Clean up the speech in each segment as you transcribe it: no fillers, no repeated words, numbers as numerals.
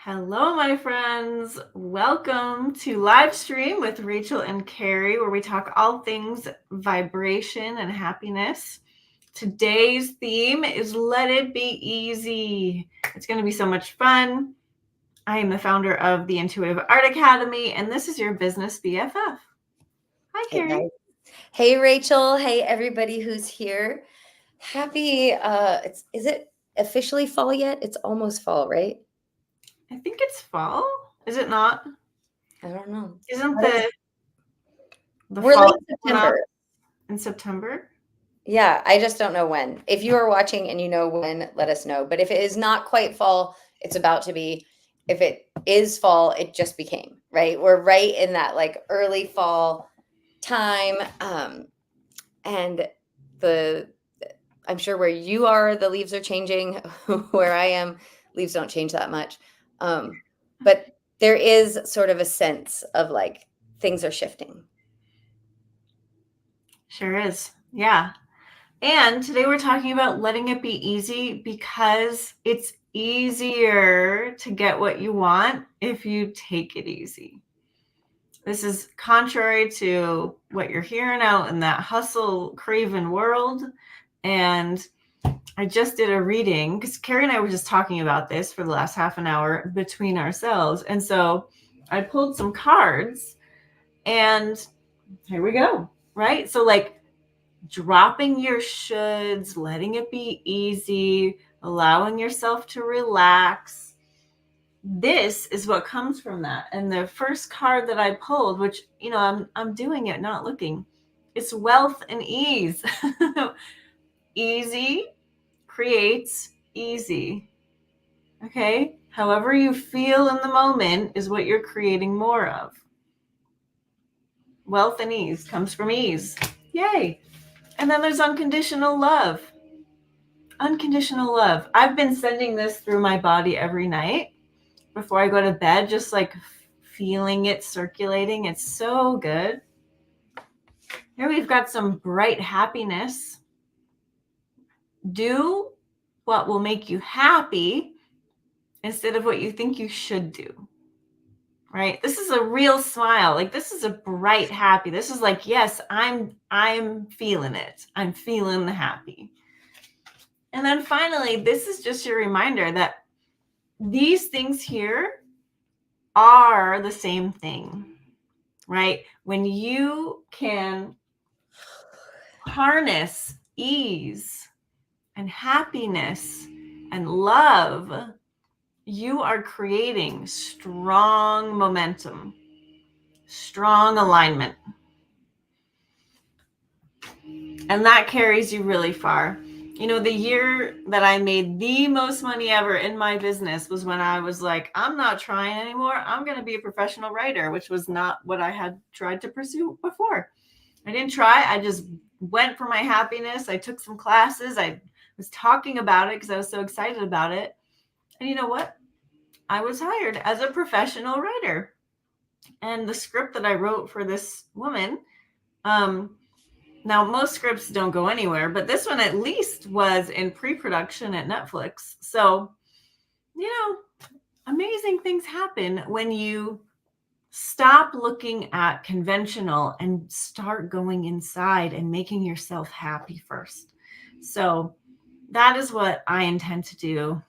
Hello, my friends. Welcome to Livestream with Rachel and Carrie, where we talk all things vibration and happiness. Today's theme is Let It Be Easy. It's going to be so much fun. I am the founder of the Intuitive Art Academy, and this is your business BFF. Hi, Hey, Carrie. guys. Hey, Rachel. Hey, everybody who's here. Happy, is it officially fall yet? It's almost fall, right? I think it's fall. Is it not? I don't know. Isn't What is- the We're fall late September. in September? Yeah, I just don't know when. If you are watching and you know when, let us know. But if it is not quite fall, it's about to be. If it is fall, it just became, right? We're right in that like early fall time. And I'm sure where you are, the leaves are changing. Where I am, leaves don't change that much. But there is sort of a sense of like things are shifting. Sure is. Yeah. And today we're talking about letting it be easy because it's easier to get what you want if you take it easy. This is contrary to what you're hearing out in that hustle craven world. And I just did a reading because Carrie and I were just talking about this for the last half an hour between ourselves. And so I pulled some cards and here we go. Right. So like dropping your shoulds, letting it be easy, allowing yourself to relax. This is what comes from that. And the first card that I pulled, which, I'm doing it, not looking, it's wealth and ease. Easy creates easy. Okay? However you feel in the moment is what you're creating more of. Wealth and ease comes from ease. Yay. And then there's unconditional love. Unconditional love. I've been sending this through my body every night before I go to bed, just like feeling it circulating. It's so good. Here we've got some bright happiness. Do what will make you happy instead of what you think you should do. Right? This is a real smile. Like this is a bright happy. This is like, yes, I'm feeling it. I'm feeling the happy. And then finally, this is just your reminder that these things here are the same thing, right? When you can harness ease and happiness and love, you are creating strong momentum, strong alignment. And that carries you really far. You know, the year that I made the most money ever in my business was when I was like, I'm not trying anymore. I'm going to be a professional writer, which was not what I had tried to pursue before. I didn't try. I just went for my happiness. I took some classes. I was talking about it because I was so excited about it. And you know what? I was hired as a professional writer. And the script that I wrote for this woman, now, most scripts don't go anywhere, but this one at least was in pre-production at Netflix. So, amazing things happen when you stop looking at conventional and start going inside and making yourself happy first. So that is what I intend to do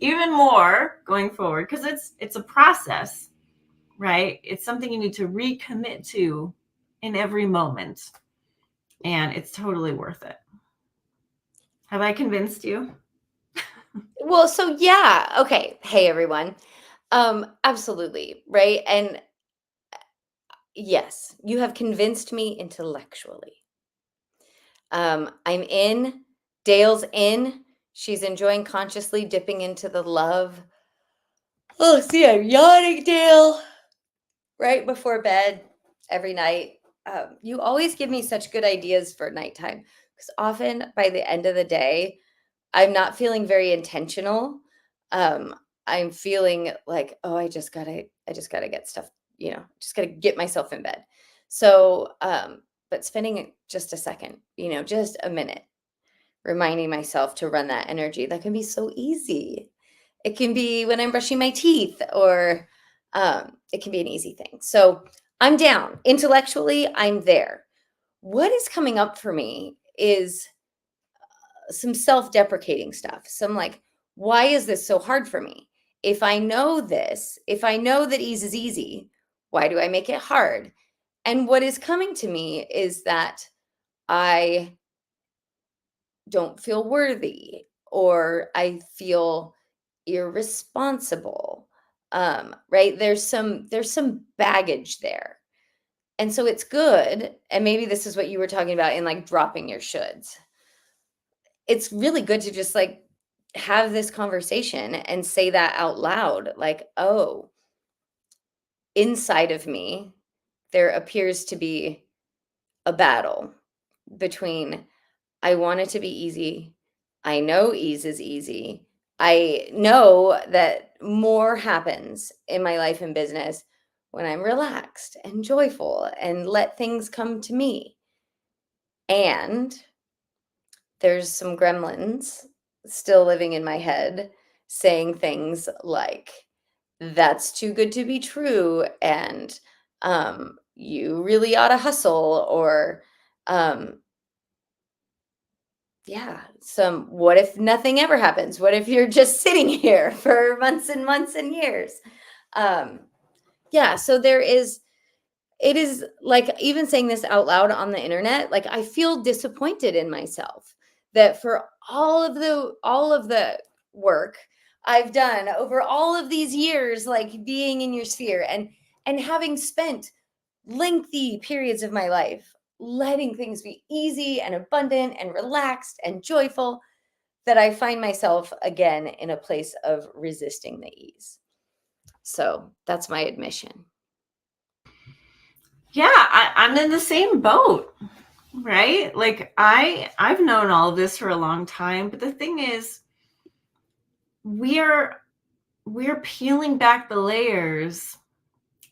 even more going forward, because it's a process, right? It's something you need to recommit to in every moment. And it's totally worth it. Have I convinced you? Well, so yeah. Okay. Hey, everyone. Absolutely. Right. And yes, you have convinced me intellectually. I'm in. Dale's in. She's enjoying consciously dipping into the love. Oh, see, I'm yawning, Dale. Right before bed every night. You always give me such good ideas for nighttime because often by the end of the day, I'm not feeling very intentional. I'm feeling like, oh, I just gotta get stuff, just gotta get myself in bed. So, but spending just a second, just a minute, reminding myself to run that energy, that can be so easy. It can be when I'm brushing my teeth, or it can be an easy thing. So I'm down. Intellectually, I'm there. What is coming up for me is some self-deprecating stuff. Some like, why is this so hard for me? If I know this, if I know that ease is easy, why do I make it hard? And what is coming to me is that I don't feel worthy, or I feel irresponsible. Right? There's some baggage there. And so it's good. And maybe this is what you were talking about in like dropping your shoulds. It's really good to just like have this conversation and say that out loud. Like, oh, inside of me, there appears to be a battle between I want it to be easy. I know ease is easy. I know that more happens in my life and business when I'm relaxed and joyful and let things come to me. And there's some gremlins still living in my head saying things like, that's too good to be true. And you really ought to hustle, or yeah, some what if nothing ever happens? What if you're just sitting here for months and months and years? Yeah, so it is like, even saying this out loud on the internet, like I feel disappointed in myself that for all of the work I've done over all of these years, like being in your sphere and having spent lengthy periods of my life letting things be easy and abundant and relaxed and joyful, that I find myself again in a place of resisting the ease. So that's my admission. Yeah, I'm in the same boat, right? Like I've known all of this for a long time, but the thing is, we're peeling back the layers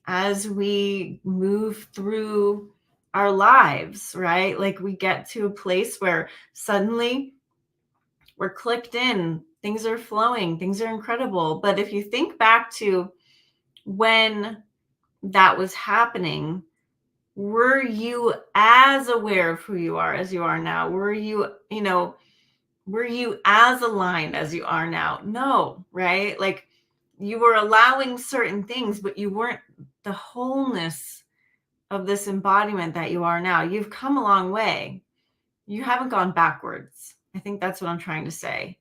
as we move through our lives, right? Like we get to a place where suddenly we're clicked in, things are flowing, things are incredible. But if you think back to when that was happening, were you as aware of who you are as you are now? Were you as aligned as you are now? No, right? Like you were allowing certain things, but you weren't the wholeness of this embodiment that you are now. You've come a long way. You haven't gone backwards. I think that's what I'm trying to say.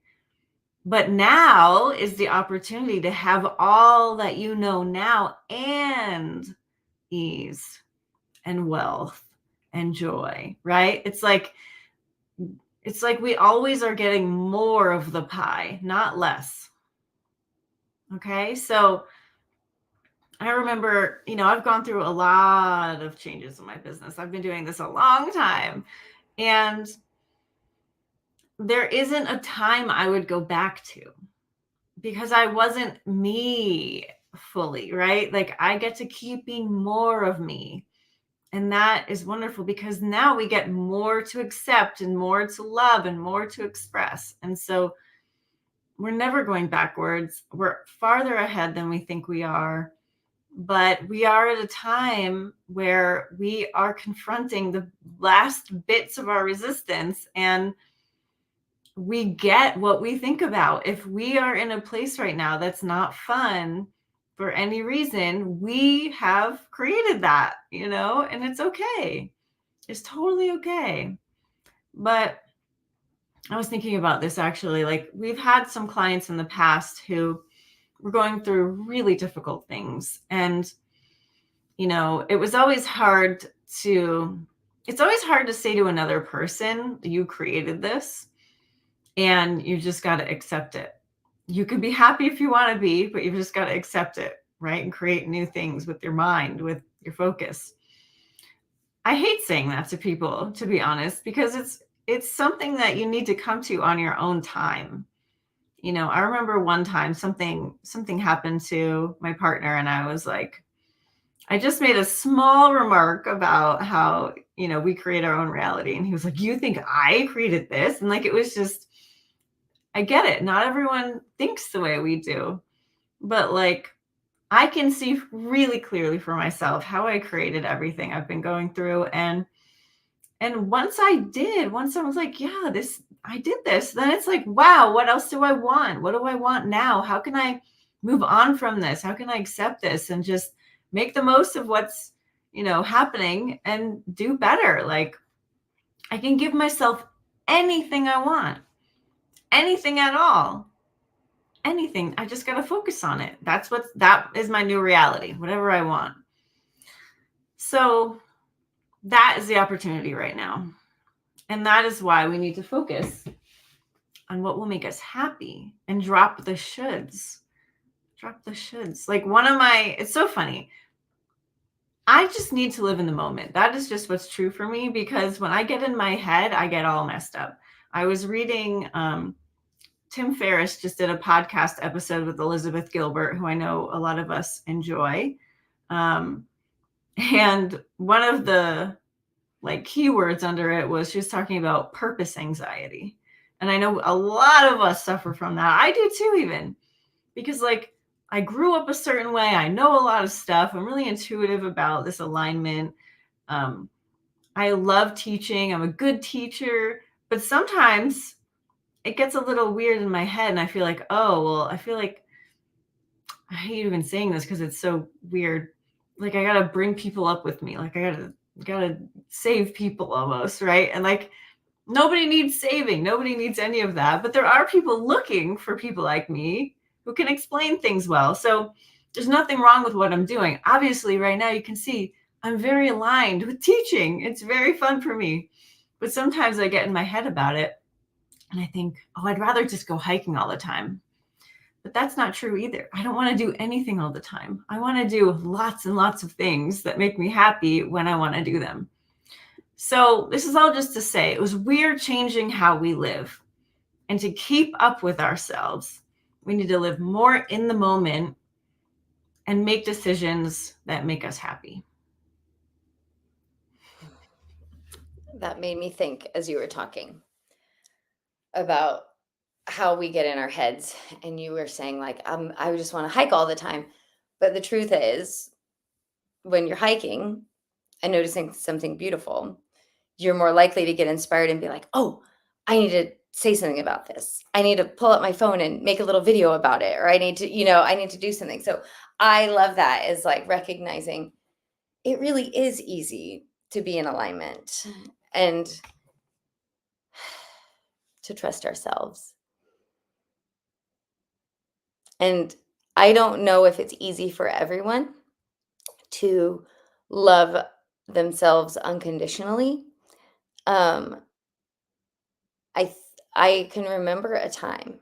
But now is the opportunity to have all that you know now, and ease and wealth and joy, right? It's like we always are getting more of the pie, not less. Okay? So I remember, I've gone through a lot of changes in my business. I've been doing this a long time. And there isn't a time I would go back to, because I wasn't me fully, right? Like I get to keep being more of me. And that is wonderful, because now we get more to accept and more to love and more to express. And so we're never going backwards. We're farther ahead than we think we are. But we are at a time where we are confronting the last bits of our resistance, and we get what we think about. If we are in a place right now that's not fun for any reason, we have created that, and it's okay. It's totally okay. But I was thinking about this actually. Like, we've had some clients in the past who were going through really difficult things. And, it was always hard it's always hard to say to another person, you created this and you just got to accept it. You can be happy if you want to be, but you've just got to accept it, right? And create new things with your mind, with your focus. I hate saying that to people, to be honest, because it's something that you need to come to on your own time. I remember one time something happened to my partner, and I was like, I just made a small remark about how, we create our own reality. And he was like, you think I created this? And like, it was just, I get it. Not everyone thinks the way we do, but like, I can see really clearly for myself how I created everything I've been going through. And once I was like, yeah, I did this, then it's like, wow, what else do I want? What do I want now? How can I move on from this? How can I accept this and just make the most of what's, happening and do better? Like, I can give myself anything I want, anything at all, anything. I just got to focus on it. That is my new reality, whatever I want. So that is the opportunity right now. And that is why we need to focus on what will make us happy and drop the shoulds. Drop the shoulds. Like it's so funny. I just need to live in the moment. That is just what's true for me, because when I get in my head, I get all messed up. I was reading, Tim Ferriss just did a podcast episode with Elizabeth Gilbert, who I know a lot of us enjoy. And one of the keywords under it was she was talking about purpose anxiety. And I know a lot of us suffer from that. I do too, even because I grew up a certain way. I know a lot of stuff. I'm really intuitive about this alignment. I love teaching. I'm a good teacher, but sometimes it gets a little weird in my head and I feel like, oh, well, I hate even saying this because it's so weird. Like, I got to bring people up with me. Like, I gotta save people almost, right? And nobody needs saving. Nobody needs any of that. But there are people looking for people like me who can explain things well. So there's nothing wrong with what I'm doing. Obviously, right now you can see I'm very aligned with teaching. It's very fun for me. But sometimes I get in my head about it and I think, oh, I'd rather just go hiking all the time. But that's not true either. I don't want to do anything all the time. I want to do lots and lots of things that make me happy when I want to do them. So this is all just to say it was weird changing how we live. And to keep up with ourselves, we need to live more in the moment and make decisions that make us happy. That made me think as you were talking about how we get in our heads. And you were saying I just want to hike all the time. But the truth is, when you're hiking and noticing something beautiful, you're more likely to get inspired and be like, oh, I need to say something about this. I need to pull up my phone and make a little video about it. Or I need to do something. So I love that, is recognizing it really is easy to be in alignment and to trust ourselves. And I don't know if it's easy for everyone to love themselves unconditionally. I can remember a time.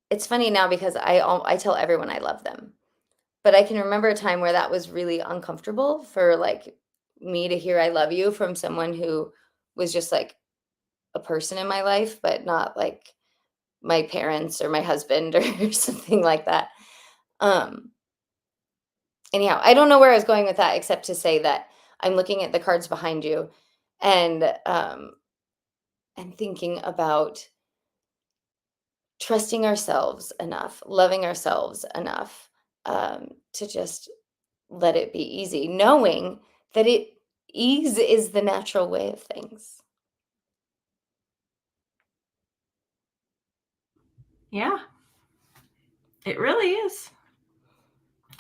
It's funny now because I tell everyone I love them, but I can remember a time where that was really uncomfortable for me to hear I love you from someone who was just a person in my life, but not my parents or my husband or something like that. Anyhow, I don't know where I was going with that, except to say that I'm looking at the cards behind you and thinking about trusting ourselves enough, loving ourselves enough to just let it be easy, knowing that ease is the natural way of things. Yeah, it really is.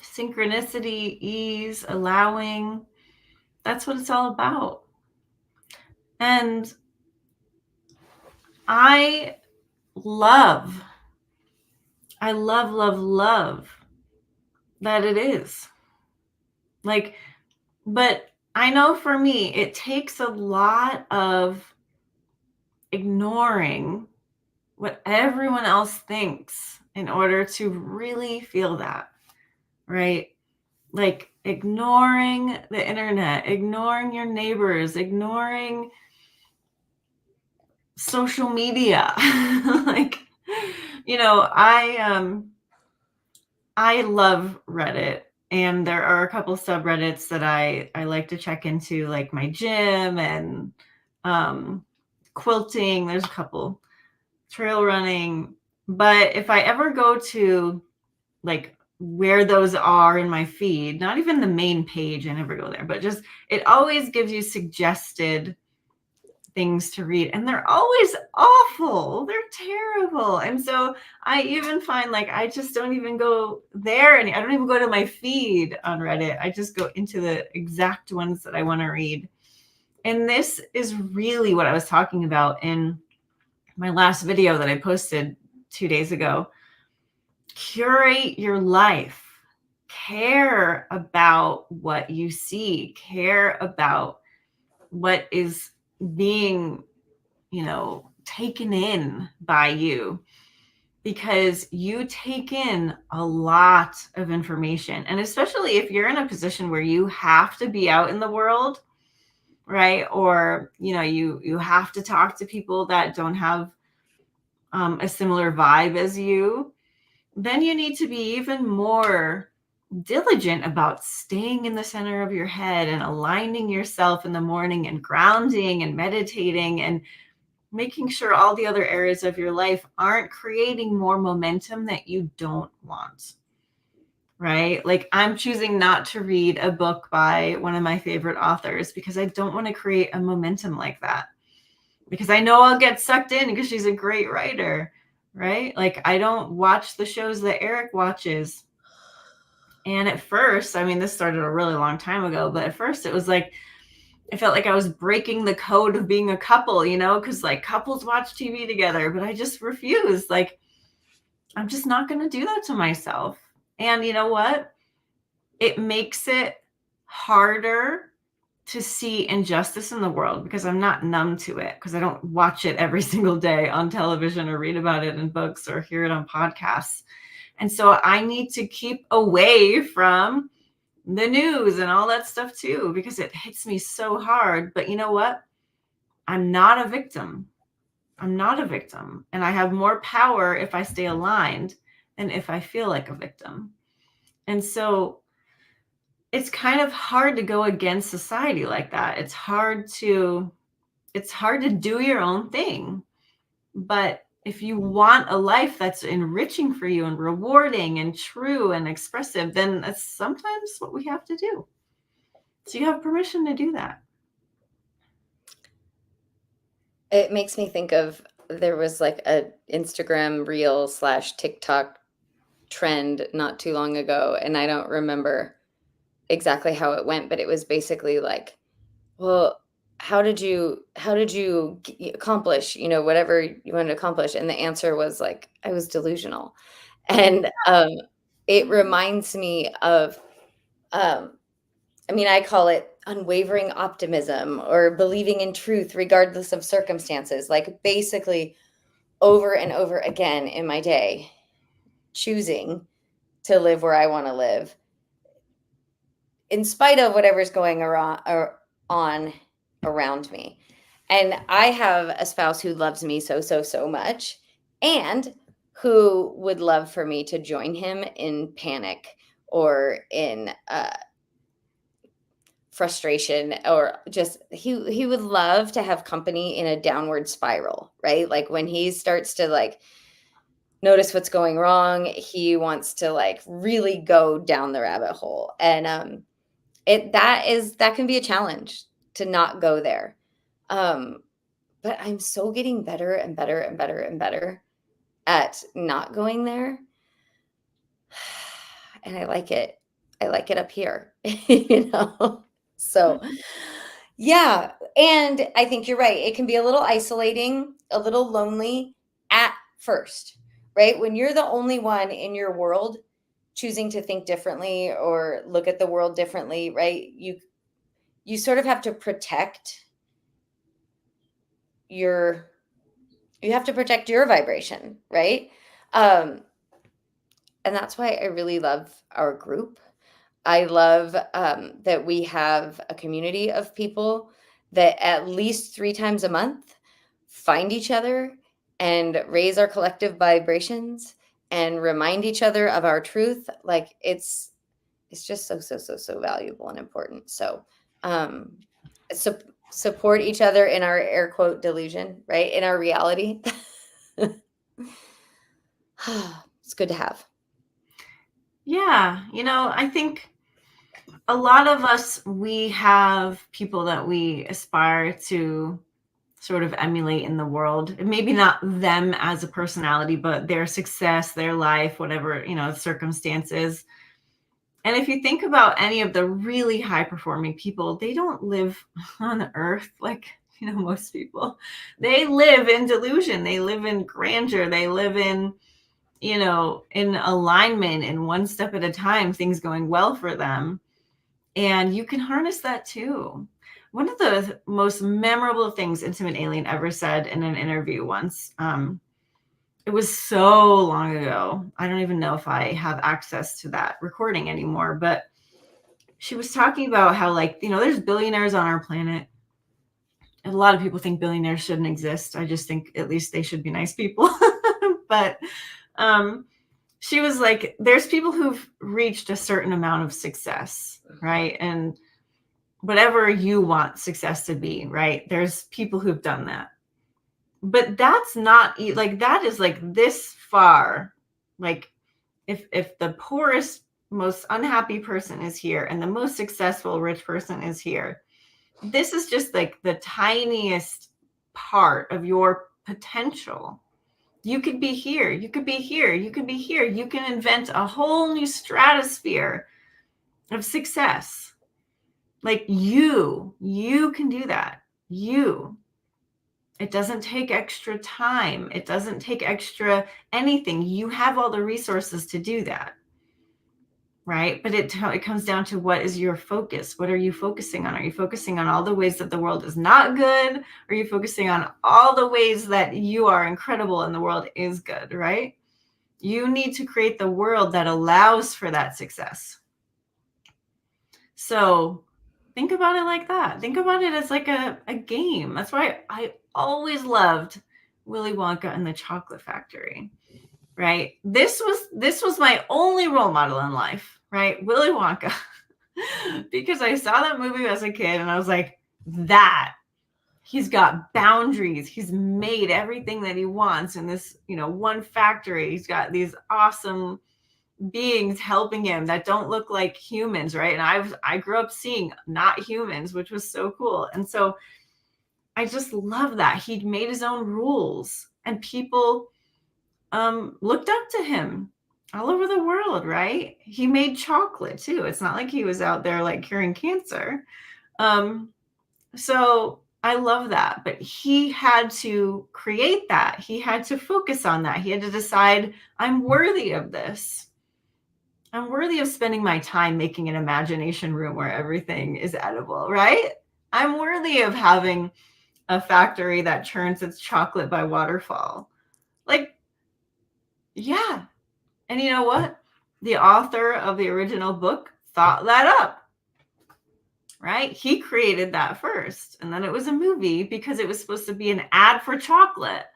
Synchronicity, ease, allowing. That's what it's all about. And I love, love, love that it is. But I know for me, it takes a lot of ignoring what everyone else thinks in order to really feel that, right? Ignoring the internet, ignoring your neighbors, ignoring social media. I love Reddit, and there are a couple subreddits that I like to check into, my gym and quilting. There's a couple. trail running. But if I ever go to like where those are in my feed, not even the main page, I never go there, but just it always gives you suggested things to read, and they're always awful. They're terrible. And so I even find like I just don't even go there, and I don't even go to my feed on Reddit. I just go into the exact ones that I want to read. And this is really what I was talking about in my last video that I posted 2 days ago. Curate your life. Care about what you see. Care about what is being, taken in by you, because you take in a lot of information. And especially if you're in a position where you have to be out in the world, right? Or, you have to talk to people that don't have a similar vibe as you, then you need to be even more diligent about staying in the center of your head and aligning yourself in the morning and grounding and meditating and making sure all the other areas of your life aren't creating more momentum that you don't want, right? Like I'm choosing not to read a book by one of my favorite authors because I don't want to create a momentum like that, because I know I'll get sucked in because she's a great writer, right? Like I don't watch the shows that Eric watches. And at first, I mean, this started a really long time ago, but at first it was like, I felt like I was breaking the code of being a couple, because like couples watch TV together, but I just refused. Like, I'm just not going to do that to myself. And you know what? It makes it harder to see injustice in the world because I'm not numb to it, because I don't watch it every single day on television or read about it in books or hear it on podcasts. And so I need to keep away from the news and all that stuff too, because it hits me so hard. But you know what? I'm not a victim. I'm not a victim. And I have more power if I stay aligned than if I feel like a victim. And so it's kind of hard to go against society like that. It's hard to do your own thing. But if you want a life that's enriching for you and rewarding and true and expressive, then that's sometimes what we have to do. So you have permission to do that. It makes me think of, there was like a Instagram reel / TikTok trend not too long ago, and I don't remember exactly how it went, but it was basically like, well, how did you accomplish, whatever you wanted to accomplish? And the answer was like, I was delusional. And it reminds me of, I call it unwavering optimism or believing in truth regardless of circumstances. Like basically over and over again in my day, choosing to live where I want to live in spite of whatever's going on around me. And I have a spouse who loves me so much, and who would love for me to join him in panic or in frustration, or just he would love to have company in a downward spiral, right? Like when he starts to like notice what's going wrong, he wants to like really go down the rabbit hole. And that can be a challenge to not go there. But I'm so getting better and better and better and better at not going there. And I like it. I like it up here, So yeah. And I think you're right. It can be a little isolating, a little lonely at first, right? When you're the only one in your world choosing to think differently or look at the world differently, right? You sort of have to protect you have to protect your vibration, right? And that's why I really love our group. I love that we have a community of people that at least 3 times a month find each other and raise our collective vibrations and remind each other of our truth. Like it's just so valuable and important. So support each other in our air quote delusion, right? In our reality. It's good to have. Yeah. I think a lot of us, we have people that we aspire to sort of emulate in the world. Maybe not them as a personality, but their success, their life, whatever, circumstances. And if you think about any of the really high performing people, they don't live on earth like, most people. They live in delusion. They live in grandeur. They live in, in alignment and one step at a time, things going well for them. And you can harness that too. One of the most memorable things Intimate Alien ever said in an interview once, it was so long ago. I don't even know if I have access to that recording anymore, but she was talking about how, there's billionaires on our planet. And a lot of people think billionaires shouldn't exist. I just think at least they should be nice people. But she was like, there's people who've reached a certain amount of success, right? And whatever you want success to be, right? There's people who've done that. But that's not that is this far. Like if the poorest, most unhappy person is here and the most successful rich person is here, this is just the tiniest part of your potential. You could be here, you could be here, you could be here. You can invent a whole new stratosphere of success. You can do that. It doesn't take extra time. It doesn't take extra anything. You have all the resources to do that. Right? But it comes down to, what is your focus? What are you focusing on? Are you focusing on all the ways that the world is not good? Or are you focusing on all the ways that you are incredible and the world is good, right? You need to create the world that allows for that success. So think about it like that. Think about it as like a game. That's why I always loved Willy Wonka and the Chocolate Factory, right? This was my only role model in life, right? Willy Wonka. Because I saw that movie as a kid and I was like, he's got boundaries. He's made everything that he wants in this, one factory. He's got these awesome beings helping him that don't look like humans, right? And I grew up seeing not humans, which was so cool. And so I just love that he'd made his own rules and people looked up to him all over the world, right? He made chocolate too. It's not like he was out there curing cancer. So I love that, but he had to create that. He had to focus on that. He had to decide, I'm worthy of this. I'm worthy of spending my time making an imagination room where everything is edible, right? I'm worthy of having a factory that churns its chocolate by waterfall. Yeah. And you know what? The author of the original book thought that up, right? He created that first. And then it was a movie because it was supposed to be an ad for chocolate.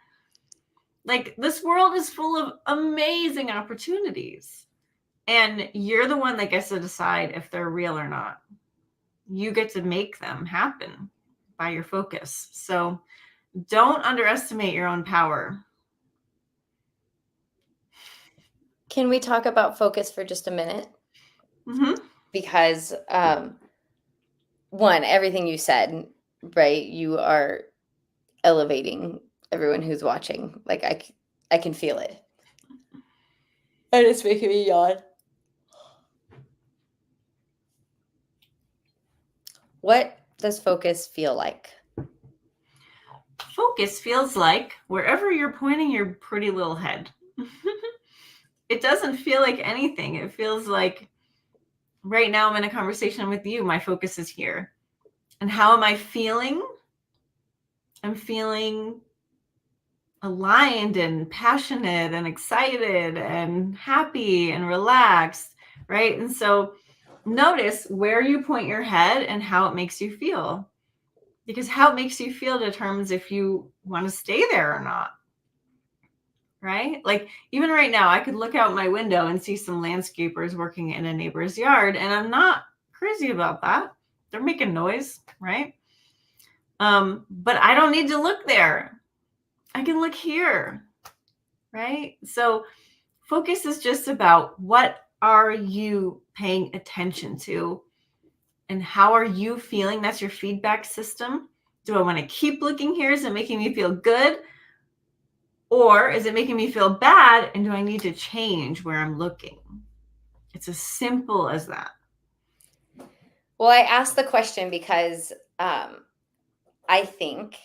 This world is full of amazing opportunities. And you're the one that gets to decide if they're real or not. You get to make them happen by your focus. So don't underestimate your own power. Can we talk about focus for just a minute? Mm-hmm. Because one, everything you said, right? You are elevating everyone who's watching. I can feel it. And it's making me yawn. What does focus feel like? Focus feels like wherever you're pointing your pretty little head. It doesn't feel like anything. It feels like right now I'm in a conversation with you. My focus is here. And how am I feeling? I'm feeling aligned and passionate and excited and happy and relaxed, right? And so notice where you point your head and how it makes you feel. Because how it makes you feel determines if you want to stay there or not. Right? Even right now, I could look out my window and see some landscapers working in a neighbor's yard, and I'm not crazy about that. They're making noise, right? But I don't need to look there. I can look here. right? So focus is just about what are you paying attention to and how are you feeling? That's your feedback system. Do I want to keep looking here? Is it making me feel good? Or is it making me feel bad? And do I need to change where I'm looking? It's as simple as that. Well, I asked the question because I think,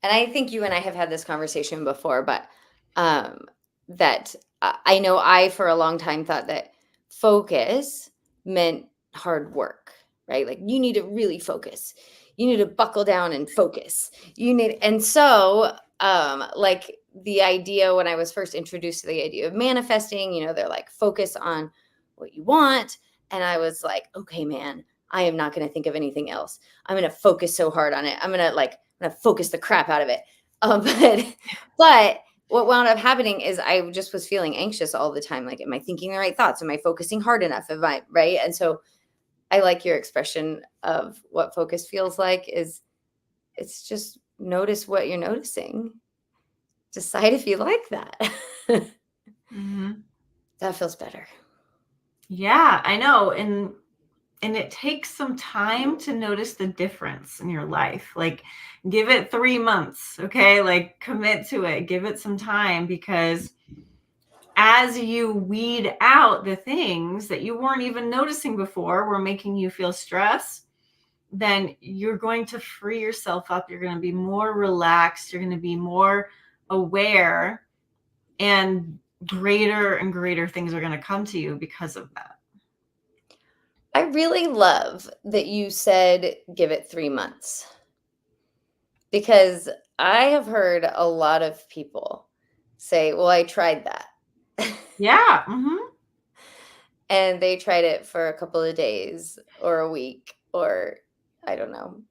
and I think you and I have had this conversation before, but that I know I, for a long time, thought that focus meant hard work, right? Like you need to really focus. You need to buckle down and focus. And so, like the idea when I was first introduced to the idea of manifesting, they're like, focus on what you want. And I was like, okay, man, I am not going to think of anything else. I'm going to focus so hard on it. I'm going to focus the crap out of it. But what wound up happening is I just was feeling anxious all the time. Like, am I thinking the right thoughts? Am I focusing hard enough? Am I right? And so I like your expression of what focus feels like is it's just notice what you're noticing. Decide if you like that. Mm-hmm. That feels better. Yeah, I know. And it takes some time to notice the difference in your life. Like, give it 3 months, okay? Like, commit to it. Give it some time, because as you weed out the things that you weren't even noticing before were making you feel stress, then you're going to free yourself up. You're going to be more relaxed. You're going to be more aware, and greater and greater things are going to come to you because of that. I really love that you said give it 3 months, because I have heard a lot of people say, well, I tried that. Yeah. Mm-hmm. And they tried it for a couple of days or a week, or I don't know,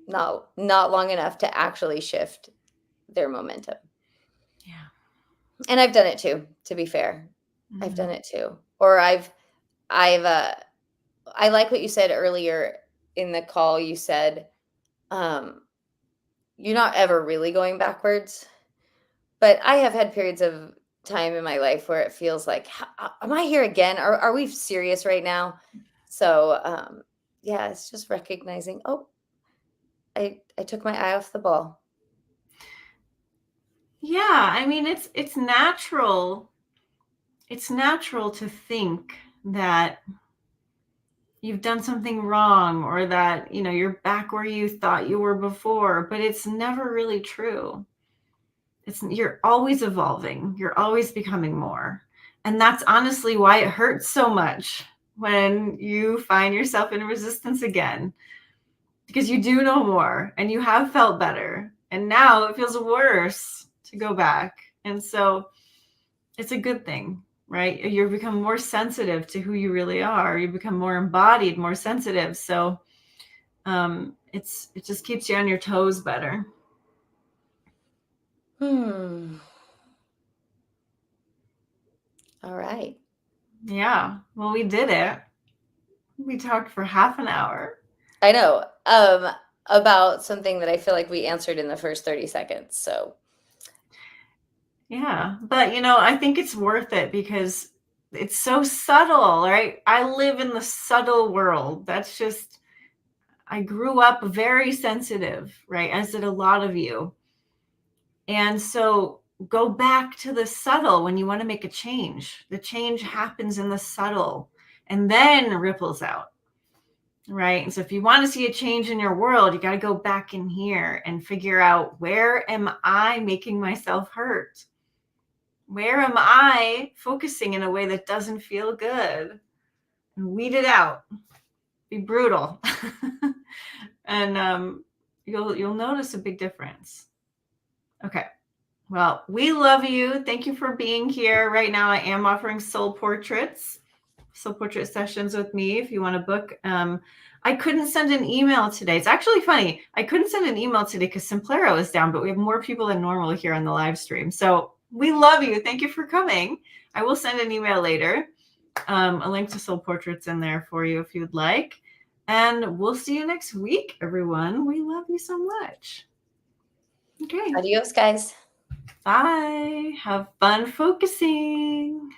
not long enough to actually shift their momentum. Yeah. And I've done it too, to be fair. Mm-hmm. I've done it too. Or I like what you said earlier in the call. You said, you're not ever really going backwards. But I have had periods of time in my life where it feels like, am I here again? Are we serious right now? So, yeah, it's just recognizing, oh, I took my eye off the ball. Yeah, I mean, it's natural. It's natural to think that you've done something wrong, or that, you're back where you thought you were before, but it's never really true. You're always evolving. You're always becoming more. And that's honestly why it hurts so much when you find yourself in resistance again, because you do know more and you have felt better. And now it feels worse to go back. And so it's a good thing, right? You become more sensitive to who you really are. You become more embodied, more sensitive. So it just keeps you on your toes better. All right. Yeah. Well, we did it. We talked for half an hour. I know. About something that I feel like we answered in the first 30 seconds. So yeah, but I think it's worth it because it's so subtle, right? I live in the subtle world. That's just, I grew up very sensitive, right? As did a lot of you. And so go back to the subtle when you want to make a change. The change happens in the subtle and then ripples out, right? And so if you want to see a change in your world, you got to go back in here and figure out, where am I making myself hurt? Where am I focusing in a way that doesn't feel good? And weed it out. Be brutal. And you'll notice a big difference. Okay. Well, we love you. Thank you for being here. Right now, I am offering soul portrait sessions with me if you want to book. I couldn't send an email today. It's actually funny. I couldn't send an email today because Simplero is down, but we have more people than normal here on the live stream. So we love you. Thank you for coming. I will send an email later. A link to soul portraits in there for you if you'd like. And we'll see you next week, everyone. We love you so much. Okay. Adios, guys. Bye. Have fun focusing.